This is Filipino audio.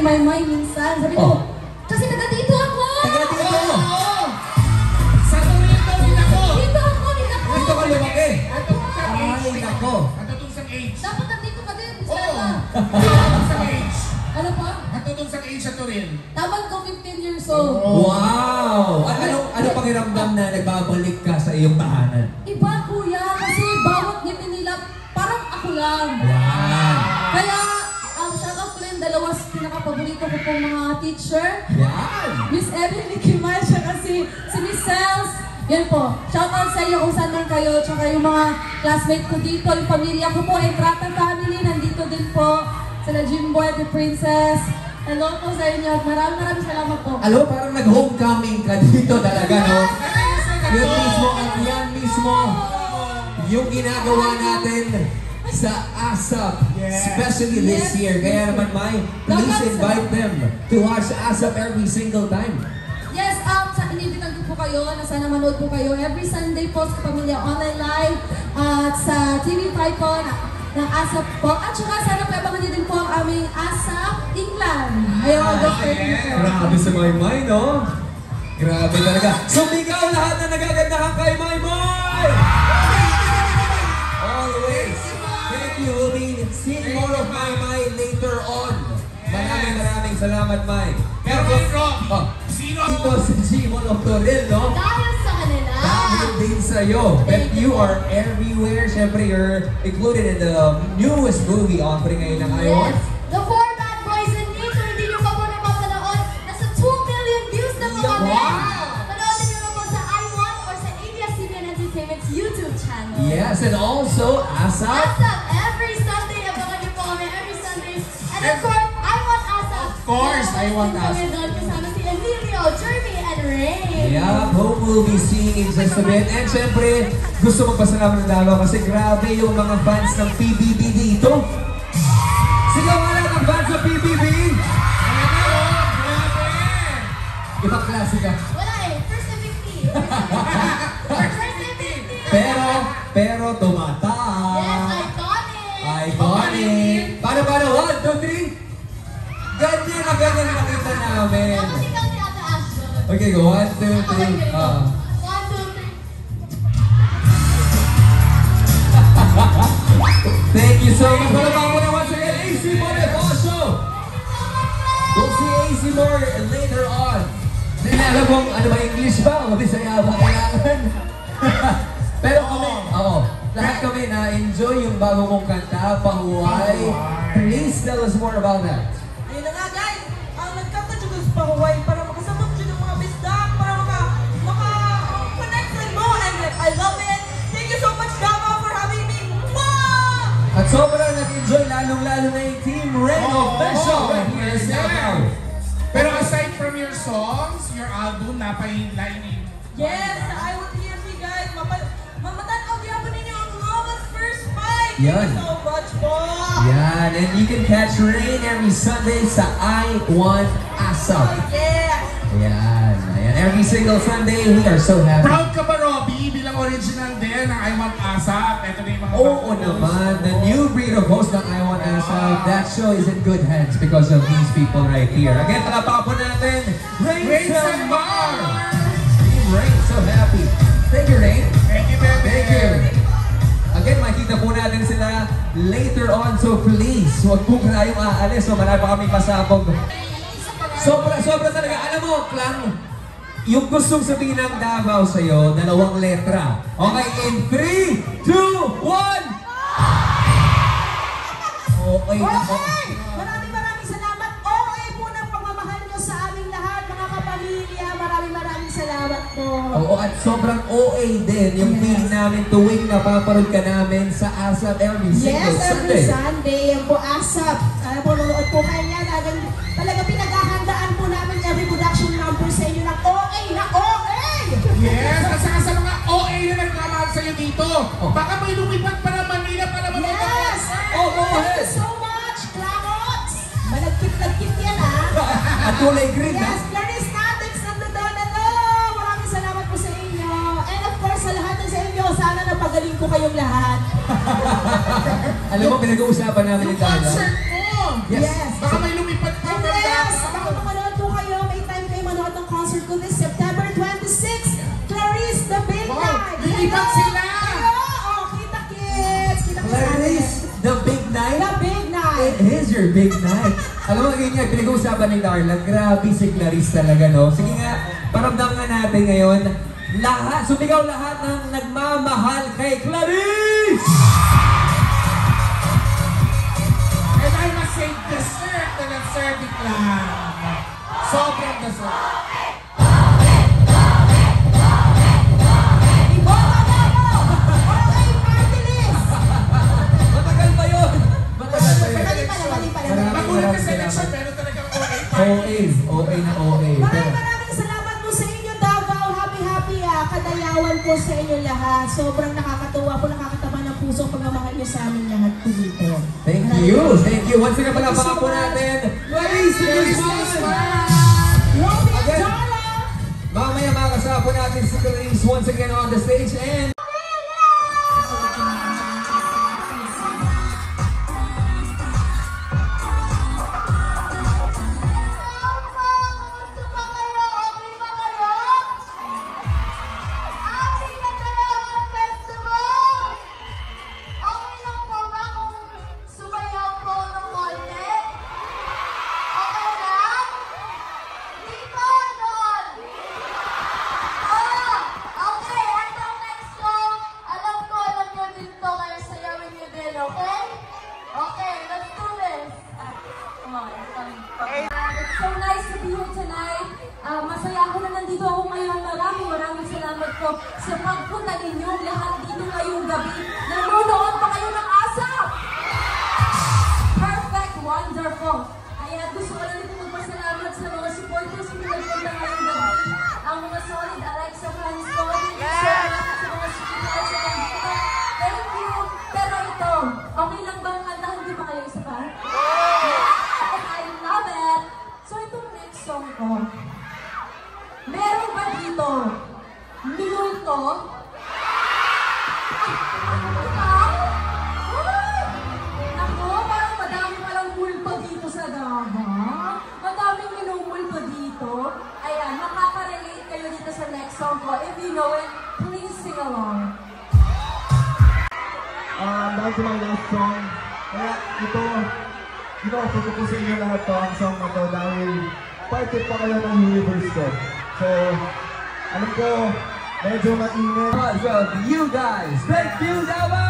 Maymay minsan. Sabi ko, kasi taga dito ako! Taga dito ako! Sa Toronto rin ako! Dito ako! Dito ka lumaki! Ay, nako! Katutong sa age. Dapat nandito ka din, Oo! Stella. Katutong sa age. Ano pa? Katutong sa age sa Turin. Tamad ko 15 years old. Wow! Ano pakiramdam na nagbabalik ka sa iyong tahanan? Iba kuya, kasi bawat ngiti nila, parang ako lang. Yan! Kaya, shoutout ko rin dalawa sa pinaka-paborito ko pong mga teacher. Yan! Miss Evelyn Kimay, siya kasi si Miss Sels. Yan po, shoutout sa iyo kung saan man kayo, tsaka yung mga classmate ko dito, yung pamilya ko po, Entrata family, nandito din po. Sila Jimboy at the Princess. Hello po sa inyo at maraming salamat po. Alam mo, parang nag-homecoming ka dito talaga, no? Yun mismo, at yan mismo, yung ginagawa natin sa ASAP, especially this year. Kaya naman, Mai, please invite them to watch ASAP every single time. Yes, inibitan ko po kayo na sana manood po kayo every Sunday po sa Pamilya Online Live at sa TV5 po ng ASAP po. At saka sana po abangan niyo din po ang aming ASAP England. Ayaw ako Grabe si Maymay, no? Grabe talaga. Sumigaw lahat na nagagandahan kay Maymay! Always. Thank you. We'll be seeing more of Maymay later on. Maraming salamat, May. Pero sino? Ito si Jimon Octoril, no? Dahil sa kanila. Dahil din sa'yo. But you are everywhere. Siyempre, you're included in the newest movie offering ngayon ng iWatch. Yes. The Four Bad Boys in Nature. Hindi nyo pa po napapanood. Nasa 2 million views na po kami. Panoodin nyo na po sa iWatch or sa ABS-CBN Entertainment's YouTube channel. Yes, and also ASAP. ASAP. Every Sunday. Abangan nyo po kami every Sunday. And of course, I Want ASAP. Of course, I Want ASAP. Kami doon kasama si Emilio, Jeremy, and Ray. Yeah, hope we'll be seeing in just a bit. And syempre, gusto magpasalamat ng lalo kasi grabe yung mga fans ng PBB dito. Sigaw nga lang ang fans ng PBB! Ibang klase ka. Wala eh. First and 50. First and 50. Pero tumataas. Yes, iconic. Iconic. Paano? 1, 2, 3. Ganyan na nakita namin. Tapos ikaw si Ate Ashton. Okay, go. 1, 2, 3. 1, 2, 3. Thank you so much. Palabang mo na once again, AC Bonifacio. We'll see AC more later on. Hindi na alam kung ano ba English ba o Bisaya ba kailangan. Pero kami, lahat kami na-enjoy yung bago mong kanta, Pahuway. Please tell us more about that. Ayun na nga guys, nagkanta dyan sa Pahuway para makasabot dyan ng mga bisdak, para maka-connect with mo, and I love it. Thank you so much, Davao, for having me. At sobrang nag-enjoy, lalong-lalo na yung Team Red Official right here in Davao. Pero aside from your songs, your album, napahinlain Yes, I would hear me guys. Mamatanaw niya po ninyo ang Love at First Fight. Yan. Thank you so much po. Yan, and you can catch Rain every Sunday sa I Want ASAP. Yes. Ayan. Every single Sunday, we are so happy. Proud ka ba, Robbie? Bilang original din ng I Want ASAP. Ito na yung mga Oo naman, the new breed of host ng I Want ASAP. That show is in good hands because of these people right here. Again, talapakan po natin, Rain Samar! Team Rain, so happy. Thank you, Rain. Thank you, baby. Thank you. Again, makikita po natin sila later on, so please, huwag po kayong aalis. So, marami pa kami pasabog. Sobra talaga. Alam mo, Clang, yung gustong sabihin ng Davao sa'yo, 2 letra. Okay, in 3, 2, 1! Okay na. Okay! Maraming salamat. Okay po ng pagmamahal nyo sa aming lahat, mga kapamilya. Maraming salamat po. Oo, at sobrang OA din yung feeling namin tuwing napaparod ka namin sa ASAP every single Yes, Sunday. every Sunday. Yan po, ASAP. Po, nanonood po kayo yan. Talaga pinaghahandaan po namin every production number sa inyo ng OA na OA! Yes, at saka sa mga OA na nagmamahal sa'yo dito. Baka may lumipat pa ng Manila para manood ako. Yes! Oh, go Thank ahead. you so much, Clarots! Malagkit-lagkit yan, ha? At kulay green, ha? Yes, Clarice Nadex, nandun. Hello! Maraming salamat po sa inyo. And of course, sa lahat ng sa inyo, sana napagaling ko kayong lahat. Alam mo, pinag-uusapan namin Yung ni Dana. concert mo. Yes. Yes. Baka may lumipat pa from And then, Davao. your big night. Alam mo, ganyan, pinag-uusapan ni Darla, grabe si Clarice talaga, no? Sige nga, paramdam nga natin ngayon, lahat, sumigaw lahat ng nagmamahal kay Clarice! And I must say, dessert na nag-serve it lang. Sobrang dessert. Matagal pa yun! Matagal pa yun! Magulat na selection, pero talagang OA pa. OA na OA. Maraming salamat po sa inyo, Davao. Happy kadayawan po sa inyo lahat. Sobrang nakakatuwa po, nakakataba ng puso pagmamahal niyo sa amin lahat po dito. Thank you! Thank you! Once again, palapakan po natin, Clarice Guzman! Robby and Again. Darla! Mamaya makasama po natin si Clarice once again on the stage and... It's so nice to be here tonight. Masaya ako na nandito ako ngayon. Maraming salamat po sa pagpunta ninyong lahat dito ngayong gabi. Nanonood pa kayo ng ASAP! Perfect, wonderful. Kaya gusto ko lang dito magpasalamat sa mga supporters ko na nagpunta ngayong gabi. Ang mga solid Alexa fans ko. Sa mga supporters sa dito. Thank you. Pero ito, okay lang bang kantahan di ba kayo isa pa? I love it! So itong next song ko, meron ba dito minulto? Ako, parang madami palang multo dito sa Davao. Madaming minumulto dito. Ayan, makaka-relate kayo dito sa next song ko. If you know it, please sing along. Dahil sa mga last song, kaya ito ako po sa inyo lahat to, ang song na to, dahil parte pa kayo ng universe ko. So, alam ko, medyo mainit. Because of you guys. Thank you, Davao!